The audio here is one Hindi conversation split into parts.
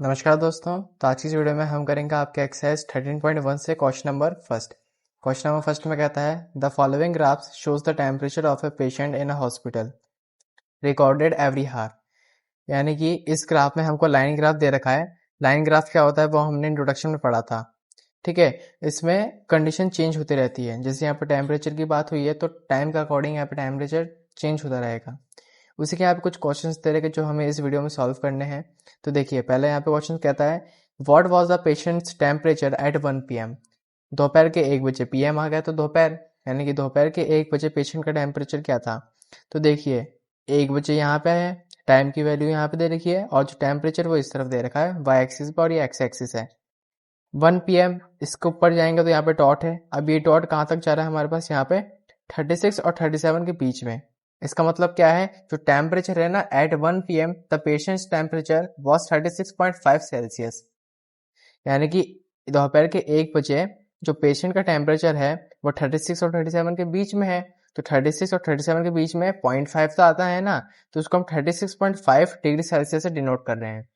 नमस्कार दोस्तों। तो आज की इस वीडियो में हम करेंगे आपके एक्सरसाइज 13.1 से question number first. Question number first में कहता है the following graphs shows the temperature of a patient in a hospital recorded every हार। यानी कि इस ग्राफ में हमको लाइन ग्राफ दे रखा है। लाइन ग्राफ क्या होता है वो हमने इंट्रोडक्शन में पढ़ा था। ठीक है, इसमें कंडीशन चेंज होती रहती है। जैसे यहाँ पे टेम्परेचर की बात हुई है तो टाइम के अकॉर्डिंग यहाँ पे टेम्परेचर चेंज होता रहेगा। उसी के यहाँ पे कुछ क्वेश्चंस दे रखे जो हमें इस वीडियो में सॉल्व करने हैं। तो देखिए, पहले यहाँ पे क्वेश्चन कहता है what was the patient's temperature at 1 PM। दोपहर के 1 बजे, PM आ गया तो दोपहर, यानी कि दोपहर के 1 बजे पेशेंट का टेम्परेचर क्या था। तो देखिए 1 बजे यहाँ पे है, टाइम की वैल्यू यहाँ पे दे रखी है और जो टेम्परेचर वो इस तरफ दे रखा है वाई एक्सिस पे और ये एक्स एक्सिस है। 1 PM इसके ऊपर जाएंगे तो यहाँ पे डॉट है। अब ये डॉट कहाँ तक जा रहा है हमारे पास, यहाँ पे 36 और 37 के बीच में। इसका मतलब क्या है, जो टेम्परेचर है ना at 1 PM the patient's temperature was 36.5 Celsius. यानी कि दोपहर के 1 बजे जो पेशेंट का टेम्परेचर है वो 36 और 37 के बीच में है। तो 36 और 37 के बीच में 0.5 तो आता है ना, तो उसको हम 36.5 डिग्री सेल्सियस से डिनोट कर रहे हैं।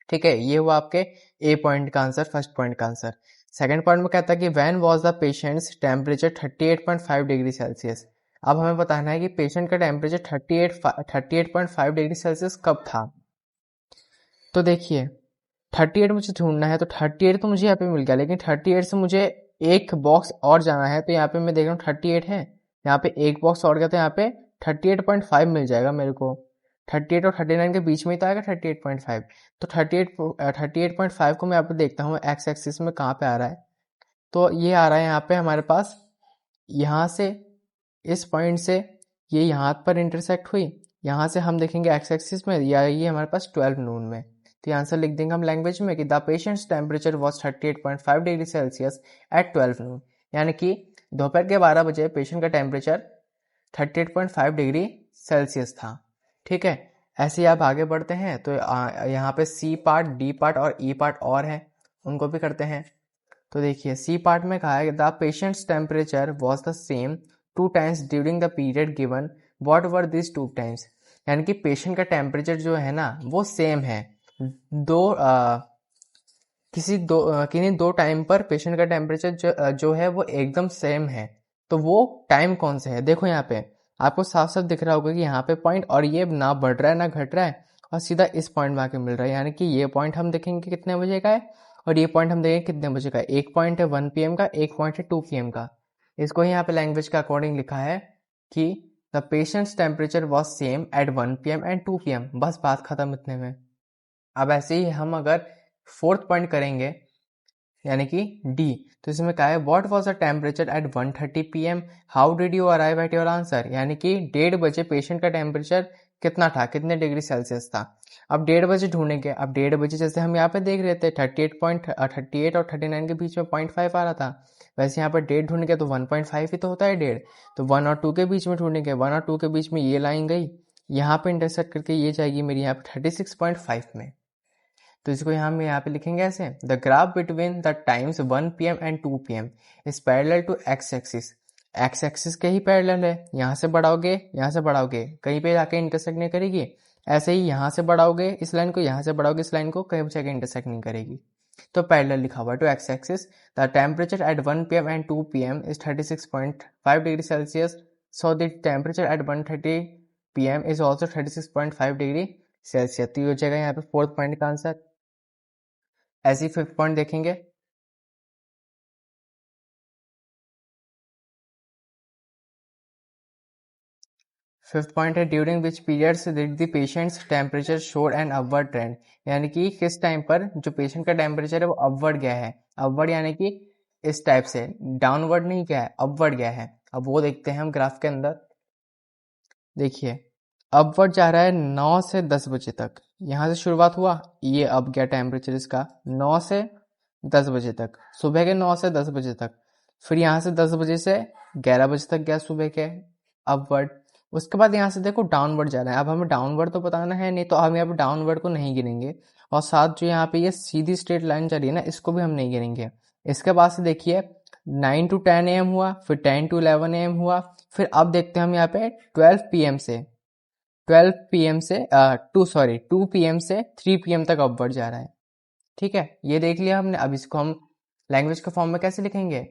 ठीक है, ये हुआ आपके ए पॉइंट का आंसर, फर्स्ट पॉइंट का आंसर। सेकंड पॉइंट में कहता है कि when was the patient's temperature 38.5 degree Celsius. अब हमें बताना है कि पेशेंट का टेम्परेचर 38.5 डिग्री सेल्सियस कब था। तो देखिए 38 मुझे ढूंढना है, तो 38 तो मुझे यहाँ पे मिल गया, लेकिन 38 से मुझे एक बॉक्स और जाना है। तो यहाँ पे मैं देख रहा हूँ 38 है, यहाँ पे एक बॉक्स और गया तो यहाँ पे 38.5 मिल जाएगा मेरे को। 38 और 39 के बीच में ही तो आएगा 38.5। तो 38.5 को मैं यहाँ पे देखता हूँ एक्स एक्सिस में कहाँ पे आ रहा है। तो ये आ रहा है यहाँ पे हमारे पास, यहाँ से इस पॉइंट से ये यहाँ पर इंटरसेक्ट हुई। यहाँ से हम देखेंगे एक्स एक्सिस में, या ये हमारे पास 12 नून में। तो ये आंसर लिख देंगे हम लैंग्वेज में कि the patient's temperature was 38.5 degree Celsius at 12 नून। यानी कि दोपहर के 12 बजे पेशेंट का टेम्परेचर 38.5 डिग्री सेल्सियस था। ठीक है, ऐसे ही आप आगे बढ़ते हैं तो यहाँ पे सी पार्ट, डी पार्ट और ई पार्ट और है, उनको भी करते हैं। तो देखिए सी पार्ट में कहा है the patient's temperature was the same 2 times during the period given, what were this 2 times. यानी कि पेशेंट का टेम्परेचर जो है ना वो सेम है, किन्हीं दो टाइम पर पेशेंट का टेम्परेचर जो है वो एकदम सेम है। तो वो टाइम कौन से है, देखो यहाँ पे आपको साफ साफ दिख रहा होगा कि यहाँ पे पॉइंट, और ये ना बढ़ रहा है ना घट रहा है, और सीधा इस पॉइंट में आके मिल रहा है। यानी कि ये पॉइंट हम देखेंगे कितने बजे का है, और ये पॉइंट हम देखेंगे कितने बजे का है। एक पॉइंट है 1 PM का, एक पॉइंट है 2 PM का। इसको ही यहाँ पे लैंग्वेज के अकॉर्डिंग लिखा है कि the patient's temperature was same at 1 PM and 2 PM। बस बात खत्म इतने में। अब ऐसे ही हम अगर फोर्थ पॉइंट करेंगे यानी कि डी, तो इसमें क्या है what was the temperature at 1:30 PM, how did you arrive at your answer. यानी कि 1:30 बजे पेशेंट का टेम्परेचर कितना था, कितने डिग्री सेल्सियस था। अब 1:30 बजे ढूंढेंगे। अब 1:30 बजे जैसे हम यहाँ पे देख रहे थे 38 और 39 के बीच में 0.5 आ रहा था, वैसे यहाँ पर 1:30 ढूंढेंगे तो 1.5 ही तो होता है 1:30। तो 1 और 2 के बीच में ढूंढेंगे, 1 और 2 के बीच में ये लाइन गई, यहाँ पे इंटरसेक्ट करके ये जाएगी मेरी यहाँ पे 36.5 में। तो इसको हम यहाँ पे लिखेंगे ऐसे, the graph between the times 1 PM and 2 PM is parallel to X axis. X axis के ही पैरेलल है, यहाँ से बढ़ाओगे यहाँ से बढ़ाओगे कहीं पे जाके इंटरसेक्ट नहीं करेगी। ऐसे ही यहाँ से बढ़ाओगे इस लाइन को, यहाँ से बढ़ाओगे इस लाइन को, कहीं पे जाके इंटरसेक्ट नहीं करेगी। तो पैरेलल लिखा हुआ to X axis. The temperature at 1 PM and 2 PM is 36.5 degree Celsius, so the temperature at 1:30 PM is also 36.5 degree Celsius. तो ये हो जाएगा यहाँ पे फोर्थ पॉइंट का आंसर। ऐसे ही फिफ्थ पॉइंट देखेंगे। फिफ्थ पॉइंट है during which periods did the patient's temperature showed an upward trend. यानी कि किस टाइम पर जो पेशेंट का टेम्परेचर है वो अपवर्ड गया है। अपवर्ड यानी कि इस टाइप से, डाउनवर्ड नहीं गया है, अपवर्ड गया है। अब वो देखते हैं हम ग्राफ के अंदर। देखिए अपवर्ड जा रहा है 9 से 10 बजे तक, यहाँ से शुरुआत हुआ, ये अब गया टेम्परेचर इसका 9 से 10 बजे तक, सुबह के 9 से 10 बजे तक। फिर यहाँ से 10 बजे से 11 बजे तक गया सुबह के, अपवर्ड। उसके बाद यहाँ से देखो डाउनवर्ड जा रहा है। अब हमें डाउनवर्ड तो बताना है नहीं, तो हम यहाँ पे डाउनवर्ड को नहीं गिनेंगे, और साथ जो यहाँ पे ये सीधी स्ट्रेट लाइन जा रही है ना, इसको भी हम नहीं गिनेंगे। इसके बाद से देखिए 9 to 10 AM हुआ, फिर 10 to 11 AM हुआ, फिर अब देखते हैं हम यहाँ पे 12 PM से 2 PM से 3 PM तक अपवर्ड जा रहा है। ठीक है, ये देख लिया हमने। अब इसको हम लैंग्वेज के फॉर्म में कैसे लिखेंगे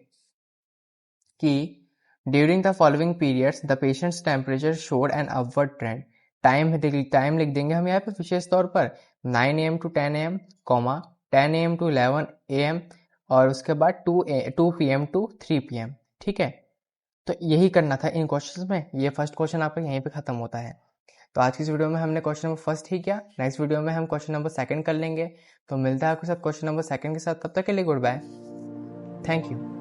कि during the following periods the patient's temperature showed an upward trend. Time लिख देंगे हम यहाँ पे विशेष तौर पर 9 AM to 10 AM, 10 AM to 11 AM, और उसके बाद 2 PM to 3 PM। ठीक है, तो यही करना था इन क्वेश्चंस में। ये फर्स्ट क्वेश्चन आपका यहीं पे खत्म होता है। तो आज की इस वीडियो में हमने क्वेश्चन नंबर फर्स्ट ही किया। नेक्स्ट वीडियो में हम क्वेश्चन नंबर सेकंड कर लेंगे। तो मिलता है आपके साथ क्वेश्चन नंबर सेकंड के साथ। तब तक के लिए गुड बाय, थैंक यू।